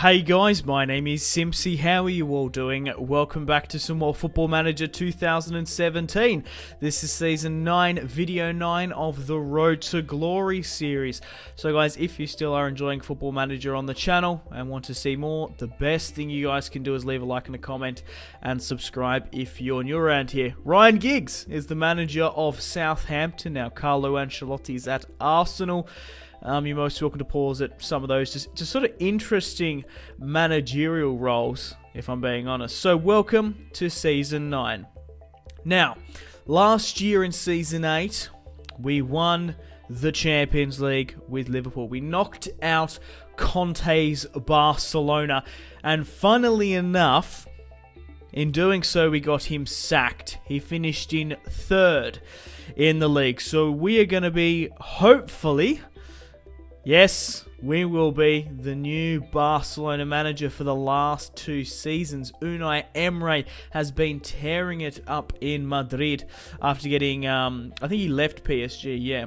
Hey guys, my name is Simpzy. How are you all doing? Welcome back to some more Football Manager 2017. This is Season 9, Video 9 of the Road to Glory series. So guys, if you still are enjoying Football Manager on the channel and want to see more, the best thing you guys can do is leave a like and a comment and subscribe if you're new around here. Ryan Giggs is the manager of Southampton now. Carlo Ancelotti's at Arsenal. You're most welcome to pause at some of those just sort of interesting managerial roles, if I'm being honest. So welcome to Season 9. Now, last year in Season 8, we won the Champions League with Liverpool. We knocked out Conte's Barcelona, and funnily enough, in doing so, we got him sacked. He finished in 3rd in the league. So we are going to be, hopefully... yes, we will be the new Barcelona manager for the last 2 seasons. Unai Emery has been tearing it up in Madrid after getting, I think he left PSG, yeah.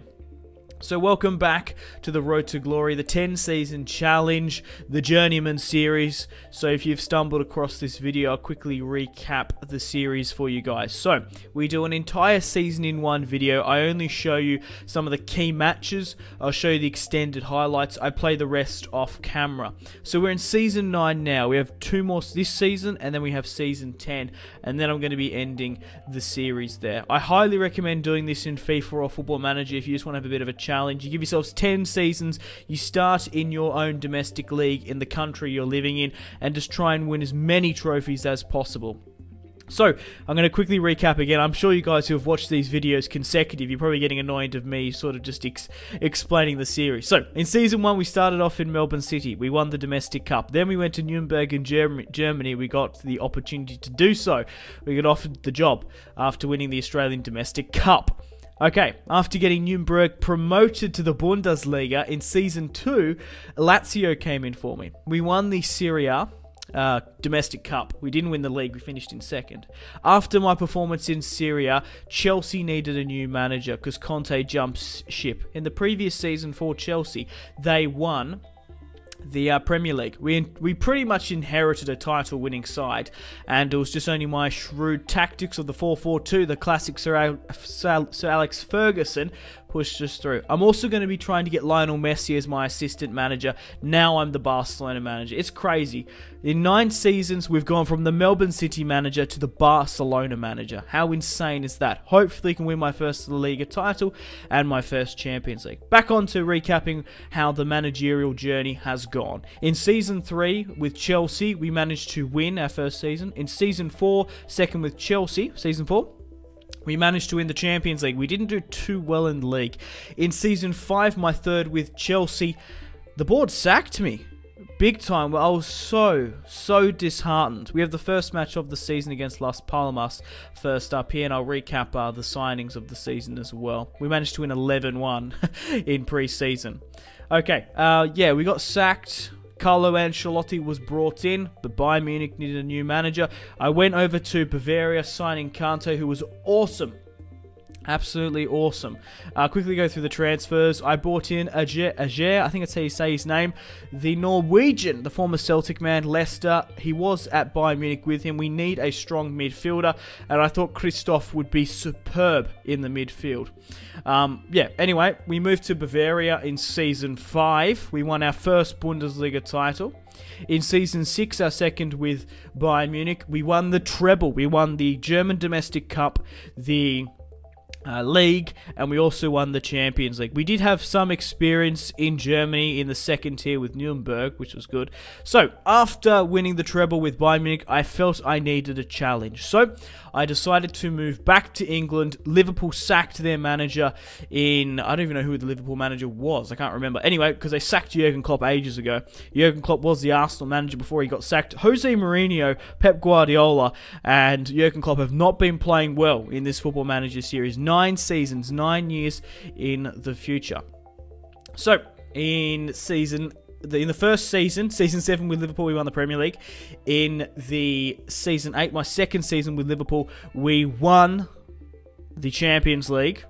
So welcome back to the Road to Glory, the 10-season challenge, the Journeyman series. So if you've stumbled across this video, I'll quickly recap the series for you guys. So we do an entire season in one video. I only show you some of the key matches. I'll show you the extended highlights. I play the rest off camera. So we're in Season 9 now. We have 2 more this season, and then we have Season 10. And then I'm going to be ending the series there. I highly recommend doing this in FIFA or Football Manager if you just want to have a bit of a challenge. You give yourselves 10 seasons, you start in your own domestic league in the country you're living in, and just try and win as many trophies as possible. So, I'm going to quickly recap again. I'm sure you guys who have watched these videos consecutive, you're probably getting annoyed of me sort of just explaining the series. So, in Season 1, we started off in Melbourne City. We won the Domestic Cup. Then we went to Nuremberg in Germany. We got the opportunity to do so. We got offered the job after winning the Australian Domestic Cup. Okay, after getting Nuremberg promoted to the Bundesliga in Season 2, Lazio came in for me. We won the Serie A Domestic Cup. We didn't win the league, we finished in 2nd. After my performance in Serie A, Chelsea needed a new manager because Conte jumped ship. In the previous season for Chelsea, they won the Premier League. We pretty much inherited a title-winning side, and it was just only my shrewd tactics of the 4-4-2, the classic Sir Alex Ferguson, pushed us through. I'm also going to be trying to get Lionel Messi as my assistant manager. Now I'm the Barcelona manager. It's crazy. In 9 seasons, we've gone from the Melbourne City manager to the Barcelona manager. How insane is that? Hopefully I can win my first La Liga title and my first Champions League. Back on to recapping how the managerial journey has gone. In Season 3 with Chelsea, we managed to win our first season. In Season 4, second with Chelsea, Season 4, we managed to win the Champions League. We didn't do too well in the league. In Season 5, my 3rd with Chelsea, the board sacked me. Big time. I was so disheartened. We have the first match of the season against Las Palmas first up here, and I'll recap the signings of the season as well. We managed to win 11-1 in pre-season. Okay, yeah, we got sacked. Carlo Ancelotti was brought in, but Bayern Munich needed a new manager. I went over to Bavaria, signing Kante, who was awesome. Absolutely awesome. Quickly go through the transfers. I brought in Ager, I think that's how you say his name. The Norwegian, the former Celtic man, Leicester. He was at Bayern Munich with him. We need a strong midfielder, and I thought Christoph would be superb in the midfield. Yeah, anyway, we moved to Bavaria in Season 5. We won our first Bundesliga title. In Season 6, our second with Bayern Munich, we won the treble. We won the German Domestic Cup, the league, and we also won the Champions League. We did have some experience in Germany in the 2nd tier with Nuremberg, which was good. So, after winning the treble with Bayern Munich, I felt I needed a challenge. So, I decided to move back to England. Liverpool sacked their manager in... I don't even know who the Liverpool manager was. I can't remember. Anyway, because they sacked Jurgen Klopp ages ago. Jurgen Klopp was the Arsenal manager before he got sacked. Jose Mourinho, Pep Guardiola, and Jurgen Klopp have not been playing well in this Football Manager series. 9 seasons, 9 years in the future. So, in the first season, Season 7 with Liverpool, we won the Premier League. In the Season 8, my second season with Liverpool, we won the Champions League.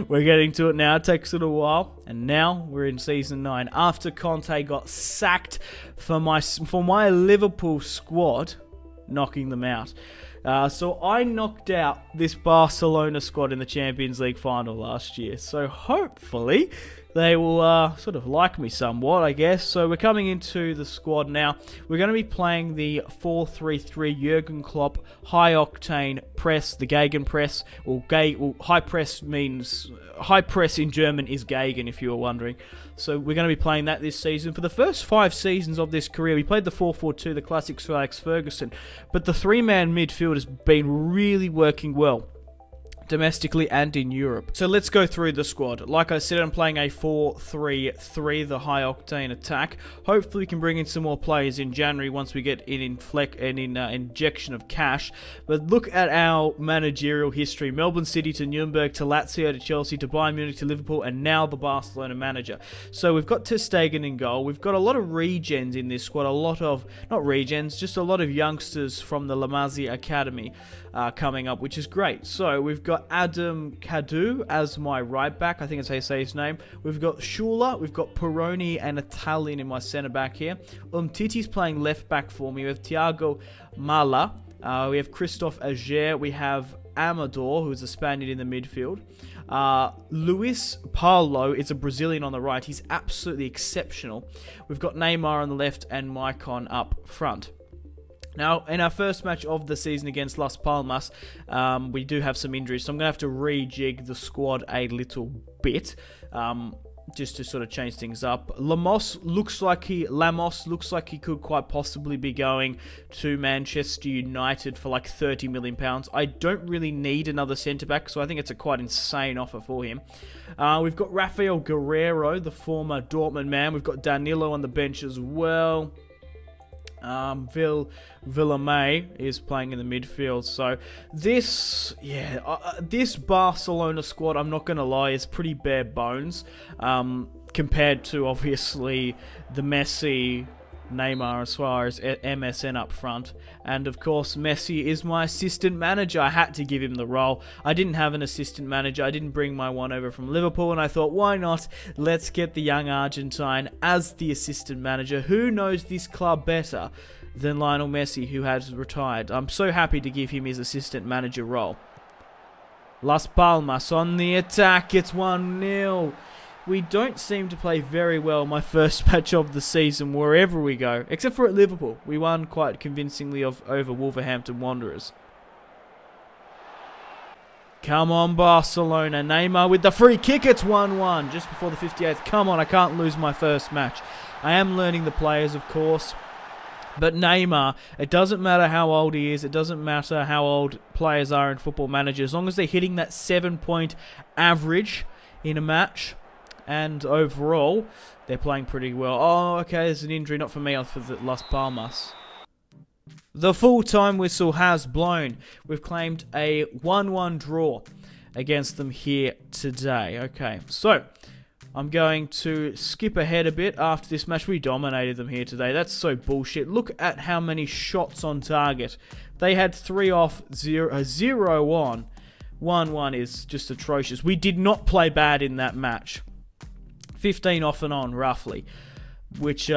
We're getting to it now. It takes a little while. And now we're in Season 9. After Conte got sacked for my Liverpool squad, knocking them out. So I knocked out this Barcelona squad in the Champions League final last year. So hopefully they will sort of like me somewhat, I guess. So we're coming into the squad now. We're going to be playing the 4-3-3 Jurgen Klopp high-octane press, the Gegenpress. High press means... High press in German is Gegen, if you were wondering. So we're going to be playing that this season. For the first 5 seasons of this career, we played the 4-4-2, the classic Sir Alex Ferguson. But the 3-man midfield has been really working well, domestically and in Europe. So let's go through the squad. Like I said, I'm playing a 4-3-3, the high-octane attack. Hopefully we can bring in some more players in January once we get an injection of cash. But look at our managerial history. Melbourne City to Nuremberg to Lazio to Chelsea to Bayern Munich to Liverpool, and now the Barcelona manager. So we've got ter Stegen in goal. We've got a lot of regens in this squad. A lot of, not regens, just a lot of youngsters from the La Masia Academy coming up, which is great. So we've got Adam Kadu as my right back. I think that's how you say his name. We've got Schuler, we've got Peroni and Italian in my centre back here. Titi's playing left back for me. We have Thiago Mala. We have Christophe Ager. We have Amador, who's a Spaniard in the midfield. Luis Paulo is a Brazilian on the right. He's absolutely exceptional. We've got Neymar on the left and Maicon up front. Now, in our first match of the season against Las Palmas, we do have some injuries, so I'm going to have to rejig the squad a little bit, just to sort of change things up. Lamos looks like he could quite possibly be going to Manchester United for like £30 million. I don't really need another centre-back, so I think it's a quite insane offer for him. We've got Rafael Guerreiro, the former Dortmund man. We've got Danilo on the bench as well. Villamay is playing in the midfield. So this Barcelona squad, I'm not going to lie, is pretty bare bones compared to obviously the Messi, Neymar as far as MSN up front. And of course Messi is my assistant manager. I had to give him the role. I didn't have an assistant manager. I didn't bring my one over from Liverpool, and I thought, why not? Let's get the young Argentine as the assistant manager. Who knows this club better than Lionel Messi, who has retired? I'm so happy to give him his assistant manager role. Las Palmas on the attack. It's 1-0. We don't seem to play very well my first match of the season wherever we go, except for at Liverpool. We won quite convincingly over Wolverhampton Wanderers. Come on, Barcelona. Neymar with the free kick. It's 1-1 just before the 58th. Come on, I can't lose my first match. I am learning the players, of course. But Neymar, it doesn't matter how old he is. It doesn't matter how old players are in Football Manager. As long as they're hitting that 7-point average in a match, and overall, they're playing pretty well. Oh, okay, there's an injury, not for me, for the Las Palmas. The full-time whistle has blown. We've claimed a 1-1 draw against them here today. Okay, so I'm going to skip ahead a bit after this match. We dominated them here today. That's so bullshit. Look at how many shots on target. They had 3 off, 0 on. 1-1 is just atrocious. We did not play bad in that match. 15 off and on, roughly, which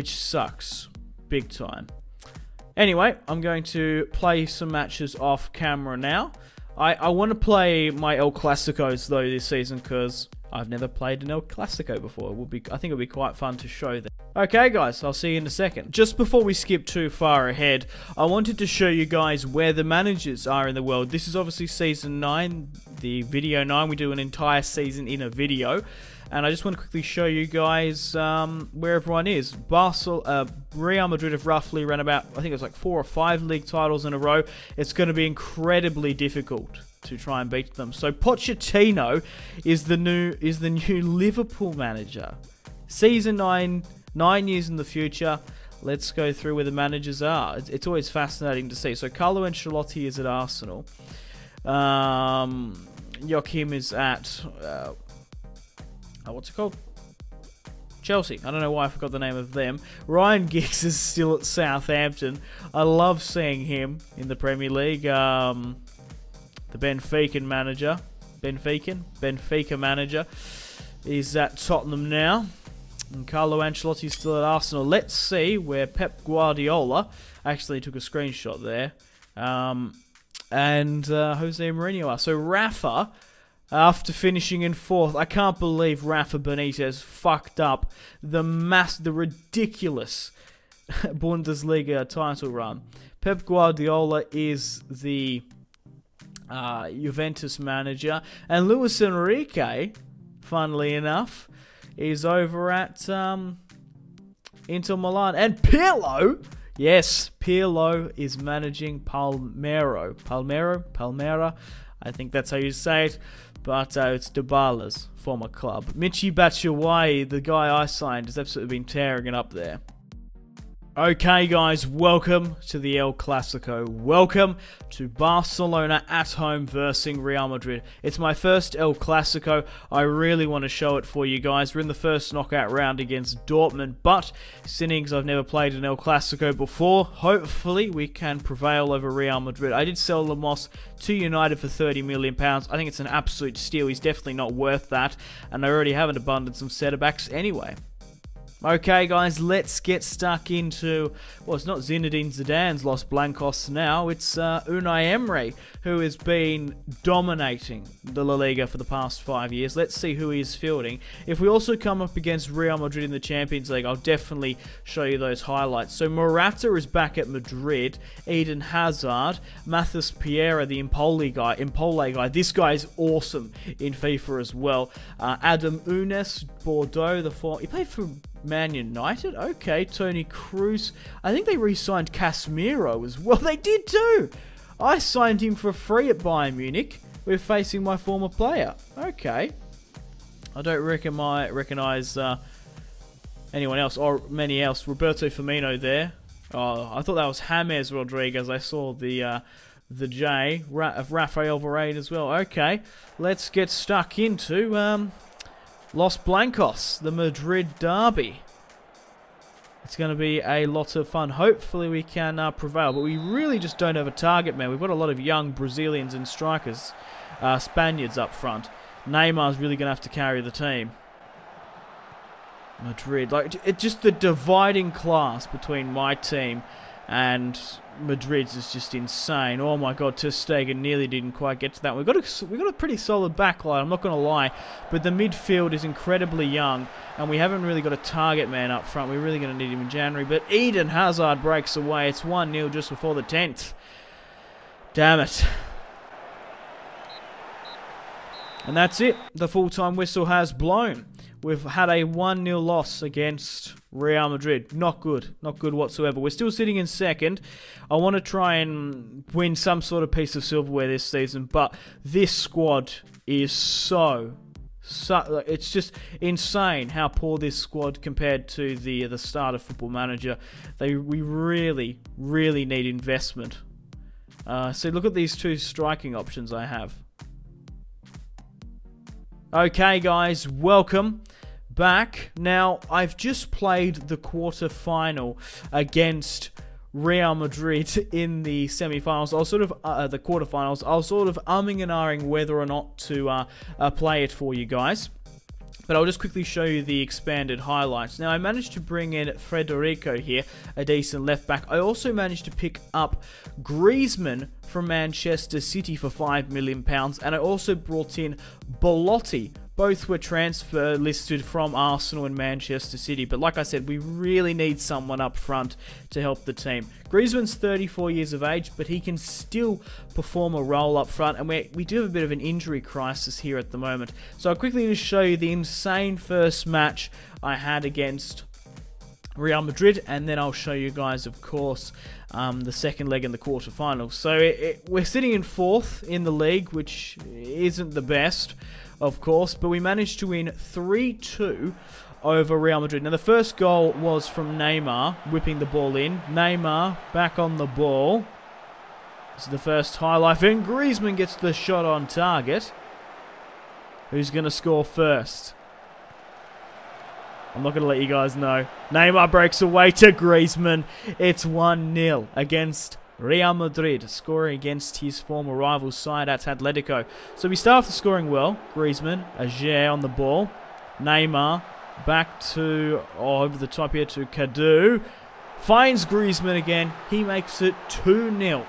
sucks big time. Anyway, I'm going to play some matches off camera now. I want to play my El Clasicos though this season because I've never played an El Clasico before. I think it'll be quite fun to show them. Okay guys, I'll see you in a second. Just before we skip too far ahead, I wanted to show you guys where the managers are in the world. This is obviously Season 9, the Video 9. We do an entire season in a video. And I just want to quickly show you guys where everyone is. Real Madrid have roughly run about, I think it's like 4 or 5 league titles in a row. It's going to be incredibly difficult to try and beat them. So Pochettino is the new Liverpool manager. Season 9, 9 years in the future. Let's go through where the managers are. It's always fascinating to see. So Carlo Ancelotti is at Arsenal. Joachim is at what's it called? Chelsea. I don't know why I forgot the name of them. Ryan Giggs is still at Southampton. I love seeing him in the Premier League. the Benfica manager, is at Tottenham now. And Carlo Ancelotti's still at Arsenal. Let's see where Pep Guardiola actually took a screenshot there. And Jose Mourinho are. So Rafa, after finishing in 4th, I can't believe Rafa Benitez fucked up the ridiculous Bundesliga title run. Pep Guardiola is the Juventus manager, and Luis Enrique, funnily enough, is over at Inter Milan. And Pirlo, yes, Pirlo is managing Palmera, I think that's how you say it, but it's Dybala's former club. Michy Batshuayi, the guy I signed, has absolutely been tearing it up there. Okay guys, welcome to the El Clasico. Welcome to Barcelona at home versus Real Madrid. It's my first El Clasico. I really want to show it for you guys. We're in the first knockout round against Dortmund, but seeing I've never played an El Clasico before, hopefully we can prevail over Real Madrid. I did sell Lemos to United for £30 million. I think it's an absolute steal. He's definitely not worth that, and I already have an abundance of centre-backs anyway. Okay guys, let's get stuck into, well, it's not Zinedine Zidane's Los Blancos now, it's Unai Emery, who has been dominating the La Liga for the past 5 years. Let's see who he is fielding. If we also come up against Real Madrid in the Champions League, I'll definitely show you those highlights. So Morata is back at Madrid, Eden Hazard, Mathis Pereira, the Empoli guy, this guy is awesome in FIFA as well. Adam Unes, Bordeaux, he played for Man United? Okay, Toni Kroos. I think they re-signed Casemiro as well. They did too! I signed him for free at Bayern Munich. We're facing my former player. Okay. I don't recognise anyone else, or many else. Roberto Firmino there. I thought that was James Rodriguez. I saw the J of Rafael Varane as well. Okay, let's get stuck into Los Blancos, the Madrid derby. It's going to be a lot of fun. Hopefully we can prevail, but we really just don't have a target man. We've got a lot of young Brazilians and strikers, Spaniards up front. Neymar's really going to have to carry the team. Madrid, it's just the dividing class between my team and Madrid's is just insane. Oh my god, Ter Stegen nearly didn't quite get to that. We've got a pretty solid backline, I'm not going to lie, but the midfield is incredibly young, and we haven't really got a target man up front. We're really going to need him in January, but Eden Hazard breaks away. It's 1-0 just before the 10th. Damn it. And that's it. The full-time whistle has blown. We've had a 1-0 loss against Real Madrid. Not good. Not good whatsoever. We're still sitting in second. I want to try and win some sort of piece of silverware this season, but this squad is so it's just insane how poor this squad compared to the start of Football Manager. We really, really need investment. So look at these two striking options I have. Okay guys, welcome back. Now, I've just played the quarterfinal against Real Madrid in the semi-finals. I was sort of, the quarterfinals, I was sort of umming and ahhing whether or not to play it for you guys. But I'll just quickly show you the expanded highlights. Now, I managed to bring in Federico here, a decent left back. I also managed to pick up Griezmann from Manchester City for £5 million. And I also brought in Belotti. Both were transfer listed from Arsenal and Manchester City. But like I said, we really need someone up front to help the team. Griezmann's 34 years of age, but he can still perform a role up front. And we do have a bit of an injury crisis here at the moment. So I'll quickly just show you the insane first match I had against Real Madrid. And then I'll show you guys, of course, the second leg in the quarterfinals. So we're sitting in 4th in the league, which isn't the best, of course, but we managed to win 3-2 over Real Madrid. Now, the first goal was from Neymar, whipping the ball in. Neymar back on the ball. This is the first highlight, and Griezmann gets the shot on target. Who's going to score first? I'm not going to let you guys know. Neymar breaks away to Griezmann. It's 1-0 against Real Madrid scoring against his former rival side at Atletico. So we start off the scoring well. Griezmann, Ager on the ball. Neymar back to, over the top here to Cadu. Finds Griezmann again. He makes it 2-0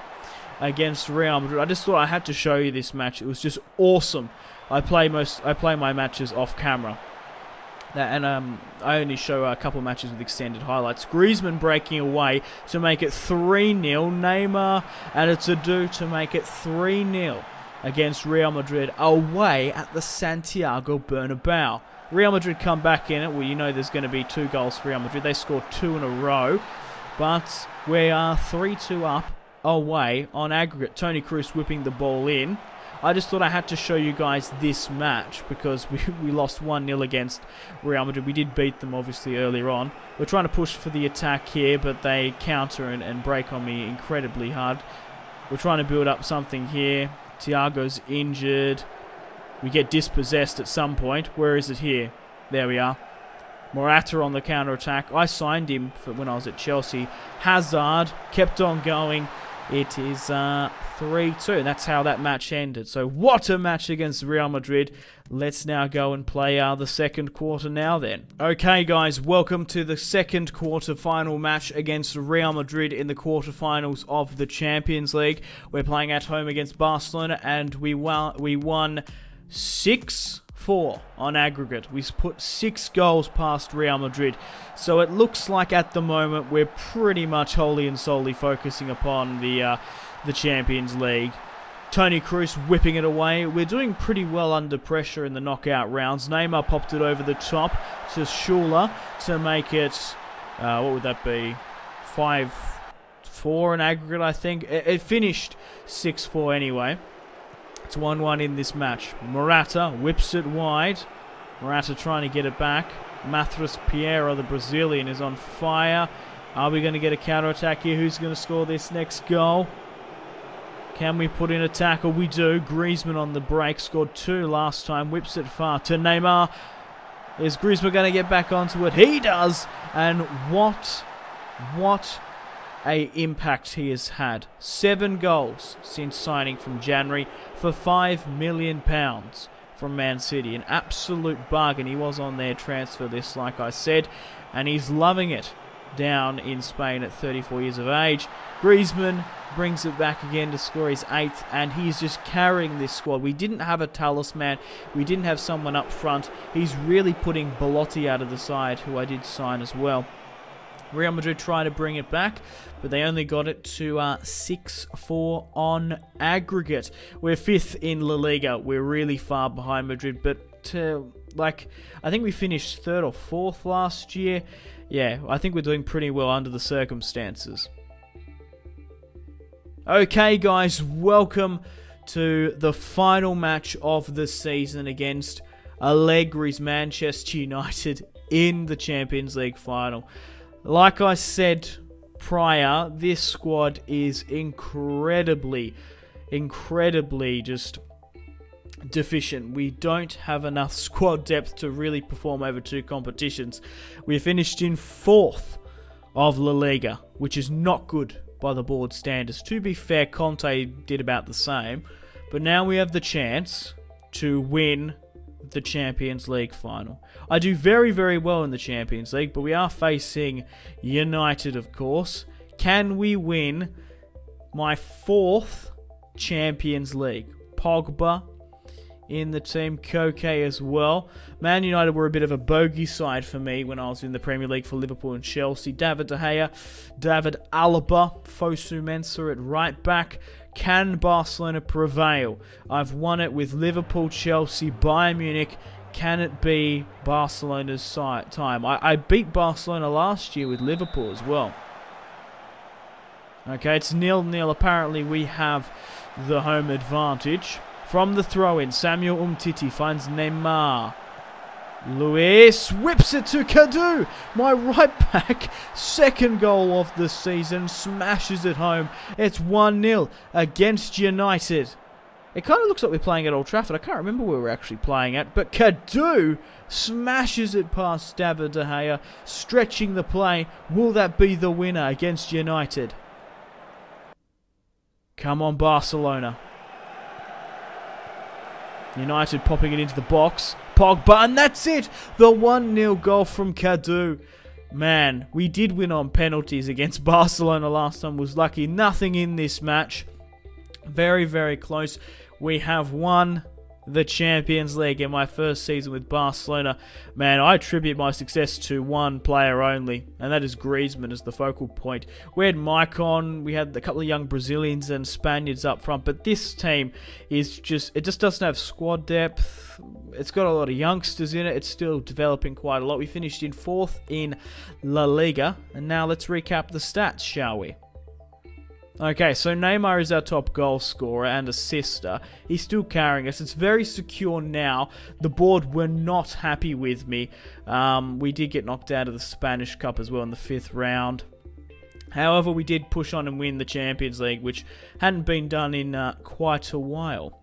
against Real Madrid. I just thought I had to show you this match. It was just awesome. I play my matches off camera. And I only show a couple matches with extended highlights. Griezmann breaking away to make it 3-0. Neymar and Cadu to make it 3-0 against Real Madrid away at the Santiago Bernabeu. Real Madrid come back in it. Well, you know there's going to be 2 goals for Real Madrid. They scored 2 in a row. But we are 3-2 up away on aggregate. Toni Kroos whipping the ball in. I just thought I had to show you guys this match because we lost 1-0 against Real Madrid. We did beat them, obviously, earlier on. We're trying to push for the attack here, but they counter and break on me incredibly hard. We're trying to build up something here. Thiago's injured. We get dispossessed at some point. Where is it here? There we are. Morata on the counter-attack. I signed him when I was at Chelsea. Hazard kept on going. It is 3-2. That's how that match ended. So what a match against Real Madrid. Let's now go and play the second quarter now then. Okay guys, welcome to the second quarter final match against Real Madrid in the quarterfinals of the Champions League. We're playing at home against Barcelona and we won 6-4 on aggregate. We put 6 goals past Real Madrid. So it looks like at the moment we're pretty much wholly and solely focusing upon the Champions League. Toni Kroos whipping it away. We're doing pretty well under pressure in the knockout rounds. Neymar popped it over the top to Schuler to make it, what would that be? 5-4 in aggregate, I think. It finished 6-4 anyway. It's 1-1 in this match. Morata whips it wide. Morata trying to get it back. Matheus Pereira, the Brazilian, is on fire. Are we going to get a counter-attack here? Who's going to score this next goal? Can we put in a tackle? We do. Griezmann on the break. Scored 2 last time. Whips it far to Neymar. Is Griezmann going to get back onto it? He does. And what a impact he has had. 7 goals since signing from January for £5 million from Man City. An absolute bargain. He was on their transfer list, like I said, and he's loving it down in Spain at 34 years of age. Griezmann brings it back again to score his 8th, and he's just carrying this squad. We didn't have a talisman. We didn't have someone up front. He's really putting Belotti out of the side, who I did sign as well. Real Madrid try to bring it back, but they only got it to 6-4 on aggregate. We're 5th in La Liga. We're really far behind Madrid, but I think we finished 3rd or 4th last year. Yeah, I think we're doing pretty well under the circumstances. Okay, guys, welcome to the final match of the season against Allegri's Manchester United in the Champions League final. Like I said prior, this squad is incredibly just deficient. We don't have enough squad depth to really perform over 2 competitions. We finished in 4th of La Liga, which is not good by the board standards. To be fair, Conte did about the same, but now we have the chance to win the Champions League final. I do very well in the Champions League, but we are facing United, of course. Can we win my 4th Champions League? Pogba in the team, Koke as well. Man United were a bit of a bogey side for me when I was in the Premier League for Liverpool and Chelsea. David De Gea, David Alaba, Fosu Mensah at right back. Can Barcelona prevail? I've won it with Liverpool, Chelsea, Bayern Munich. Can it be Barcelona's time? I beat Barcelona last year with Liverpool as well. Okay, it's 0-0. Apparently we have the home advantage. From the throw-in, Samuel Umtiti finds Neymar. Luis whips it to Cadu. My right back, 2nd goal of the season, smashes it home. It's 1-0 against United. It kind of looks like we're playing at Old Trafford. I can't remember where we're actually playing at, but Cadu smashes it past David De Gea, stretching the play. Will that be the winner against United? Come on, Barcelona. United popping it into the box. Pogba, and that's it! The 1-0 goal from Cadu. Man, we did win on penalties against Barcelona last time. Was lucky. Nothing in this match. Very, very close. We have won the Champions League in my first season with Barcelona. Man, I attribute my success to one player only, and that is Griezmann as the focal point. We had Maicon, we had a couple of young Brazilians and Spaniards up front, but this team is just doesn't have squad depth. It's got a lot of youngsters in it. It's still developing quite a lot. We finished in 4th in La Liga, and now let's recap the stats, shall we? Okay, so Neymar is our top goal scorer and assister. He's still carrying us. It's very secure now. The board were not happy with me. We did get knocked out of the Spanish Cup as well in the 5th round. However, we did push on and win the Champions League, which hadn't been done in quite a while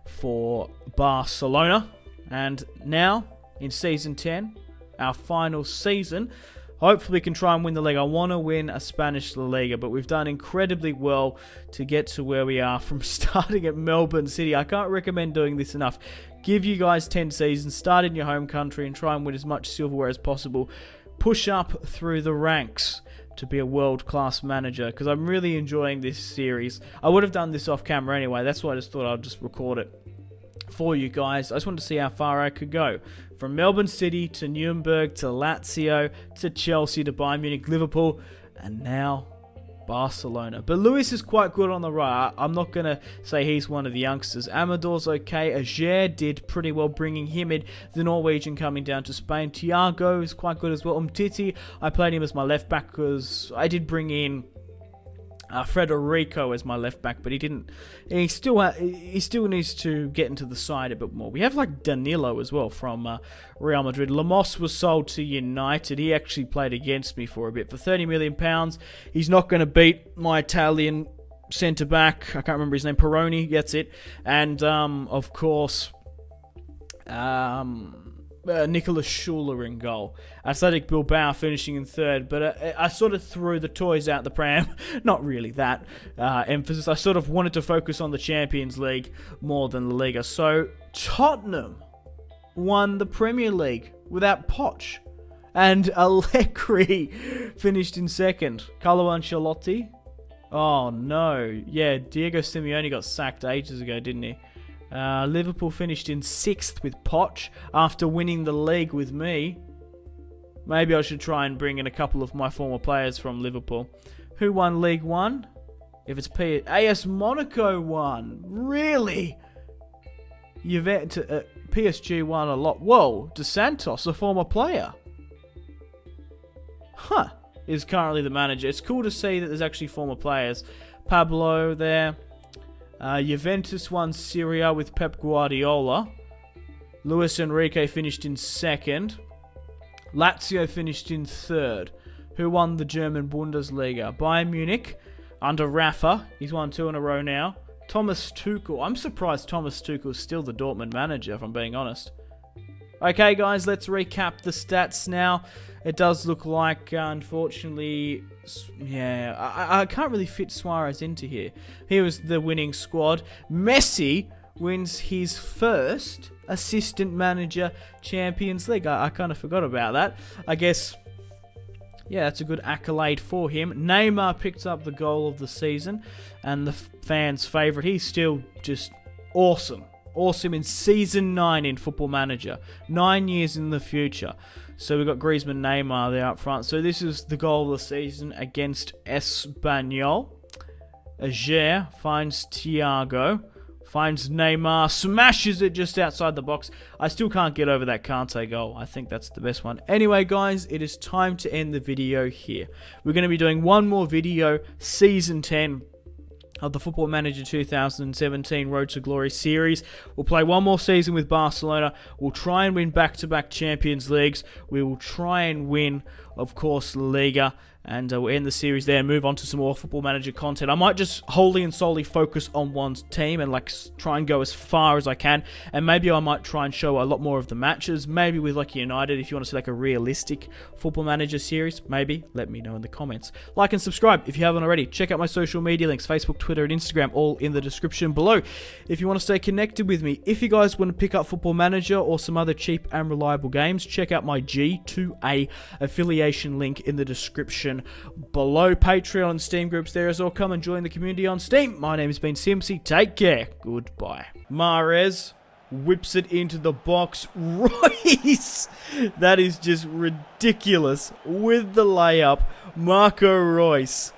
for Barcelona. And now, in Season 10, our final season, hopefully we can try and win the league. I want to win a Spanish La Liga, but we've done incredibly well to get to where we are from starting at Melbourne City. I can't recommend doing this enough. Give you guys 10 seasons, start in your home country and try and win as much silverware as possible. Push up through the ranks to be a world-class manager, because I'm really enjoying this series. I would have done this off camera anyway. That's why I just thought I'd just record it for you guys. I just wanted to see how far I could go. From Melbourne City to Nuremberg to Lazio to Chelsea to Bayern Munich, Liverpool, and now Barcelona. But Luis is quite good on the right. I'm not going to say he's one of the youngsters. Amador's okay. Ager did pretty well bringing him in. The Norwegian coming down to Spain. Thiago is quite good as well. Umtiti, I played him as my left back because I did bring in Federico as my left back, but he didn't. He still needs to get into the side a bit more. We have like Danilo as well from Real Madrid. Lemos was sold to United. He actually played against me for a bit for £30 million. He's not going to beat my Italian centre back. I can't remember his name. Peroni gets it, and of course, Nicolas Schuler in goal. Athletic Bilbao finishing in 3rd, but I sort of threw the toys out the pram. Not really that emphasis. I sort of wanted to focus on the Champions League more than La Liga. So Tottenham won the Premier League without Poch, and Allegri finished in 2nd. Carlo Ancelotti. Oh no, yeah, Diego Simeone got sacked ages ago, didn't he? Liverpool finished in 6th with Poch after winning the league with me. Maybe I should try and bring in a couple of my former players from Liverpool. Who won League 1? If it's AS Monaco won. Really? PSG won a lot. Whoa, Dos Santos, a former player. Huh. Is currently the manager. It's cool to see that there's actually former players. Pablo there. Juventus won Serie A with Pep Guardiola. Luis Enrique finished in 2nd. Lazio finished in 3rd. Who won the German Bundesliga? Bayern Munich under Rafa. He's won 2 in a row now. Thomas Tuchel. I'm surprised Thomas Tuchel is still the Dortmund manager, if I'm being honest. Okay, guys, let's recap the stats now. It does look like, unfortunately, yeah, I can't really fit Suarez into here. Here was the winning squad. Messi wins his first assistant manager Champions League. I kind of forgot about that. I guess, yeah, that's a good accolade for him. Neymar picked up the goal of the season and the fans' favourite. He's still just awesome. Awesome in Season 9 in Football Manager. 9 years in the future. So we've got Griezmann, Neymar there up front. So this is the goal of the season against Espanyol. Ager finds Thiago. Finds Neymar. Smashes it just outside the box. I still can't get over that Kante goal. I think that's the best one. Anyway, guys, it is time to end the video here. We're going to be doing one more video. Season 10. Of the Football Manager 2017 Road to Glory series. We'll play one more season with Barcelona. We'll try and win back-to-back Champions Leagues. We will try and win of course, Liga. And we'll end the series there and move on to some more Football Manager content. I might just wholly and solely focus on one team and like try and go as far as I can. And maybe I might try and show a lot more of the matches. Maybe with like United, if you want to see like a realistic Football Manager series, maybe let me know in the comments. Like and subscribe if you haven't already. Check out my social media links, Facebook, Twitter, and Instagram, all in the description below. If you want to stay connected with me, if you guys want to pick up Football Manager or some other cheap and reliable games, check out my G2A affiliation link in the description below. Patreon and Steam groups there as well. Come and join the community on Steam. My name has been Simpzy. Take care. Goodbye. Mahrez whips it into the box. Royce! That is just ridiculous. With the layup, Marco Reus